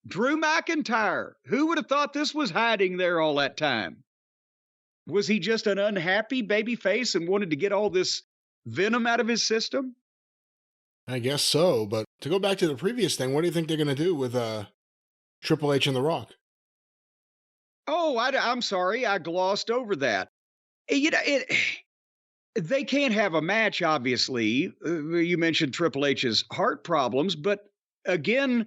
Drew McIntyre. Who would have thought this was hiding there all that time? Was he just an unhappy babyface and wanted to get all this venom out of his system? I guess so, but to go back to the previous thing, what do you think they're going to do with Triple H and The Rock? Oh, I'm sorry. I glossed over that. You know, they can't have a match, obviously. You mentioned Triple H's heart problems, but again,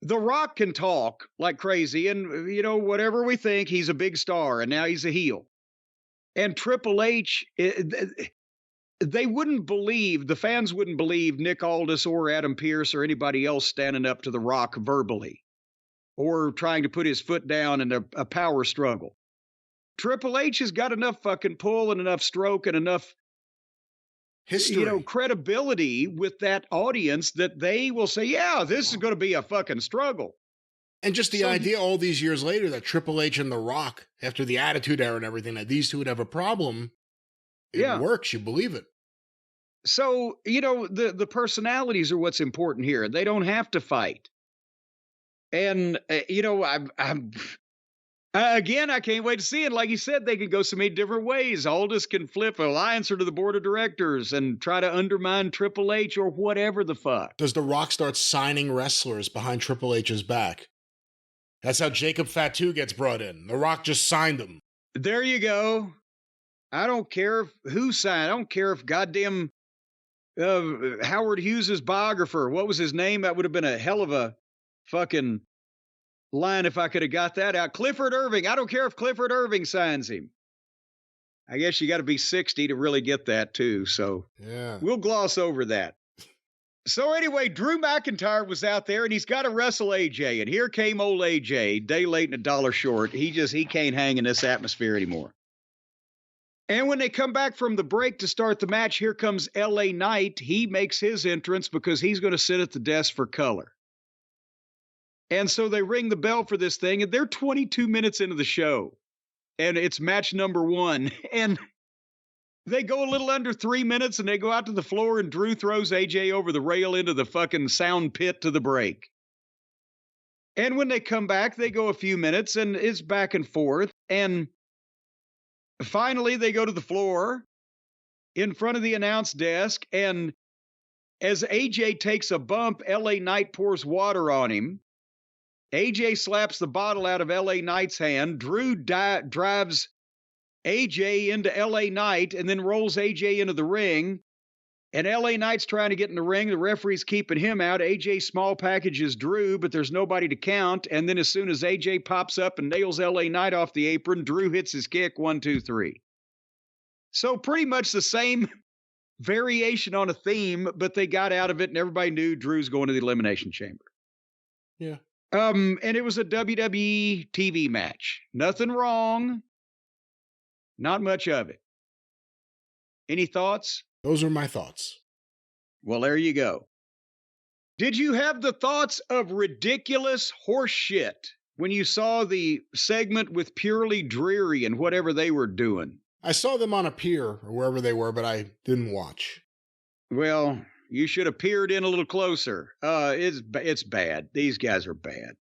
The Rock can talk like crazy. And, whatever we think, he's a big star and now he's a heel. And Triple H, they wouldn't believe, the fans wouldn't believe Nick Aldis or Adam Pearce or anybody else standing up to The Rock verbally or trying to put his foot down in a power struggle. Triple H has got enough fucking pull and enough stroke and enough history, credibility with that audience that they will say, yeah, this is going to be a fucking struggle. And just the idea all these years later that Triple H and The Rock, after the Attitude Era and everything, that these two would have a problem, it works. You believe it. So, the personalities are what's important here. They don't have to fight. And, again, I can't wait to see it. Like you said, they can go so many different ways. Aldis can flip Alliance or to the board of directors and try to undermine Triple H or whatever the fuck. Does The Rock start signing wrestlers behind Triple H's back? That's how Jacob Fatu gets brought in. The Rock just signed him. There you go. I don't care who signed. I don't care if goddamn Howard Hughes' biographer, what was his name? That would have been a hell of a fucking line if I could have got that out. Clifford Irving. I don't care if Clifford Irving signs him. I guess you got to be 60 to really get that too. So yeah, we'll gloss over that. So anyway, Drew McIntyre was out there and he's got to wrestle AJ. And here came old AJ, day late and a dollar short. He can't hang in this atmosphere anymore. And when they come back from the break to start the match, here comes LA Knight. He makes his entrance because he's going to sit at the desk for color. And so they ring the bell for this thing, and they're 22 minutes into the show. And it's match number 1. And they go a little under 3 minutes, and they go out to the floor, and Drew throws AJ over the rail into the fucking sound pit to the break. And when they come back, they go a few minutes, and it's back and forth. And finally, they go to the floor in front of the announce desk, and as AJ takes a bump, LA Knight pours water on him. AJ slaps the bottle out of LA Knight's hand. Drew drives AJ into LA Knight and then rolls AJ into the ring. And LA Knight's trying to get in the ring. The referee's keeping him out. AJ small packages Drew, but there's nobody to count. And then as soon as AJ pops up and nails LA Knight off the apron, Drew hits his kick, 1, 2, 3. So pretty much the same variation on a theme, but they got out of it and everybody knew Drew's going to the Elimination Chamber. Yeah. And it was a WWE TV match. Nothing wrong. Not much of it. Any thoughts? Those are my thoughts. Well, there you go. Did you have the thoughts of ridiculous horse shit when you saw the segment with Purely Dreary and whatever they were doing? I saw them on a pier or wherever they were, but I didn't watch. Well, you should have peered in a little closer. It's bad. These guys are bad.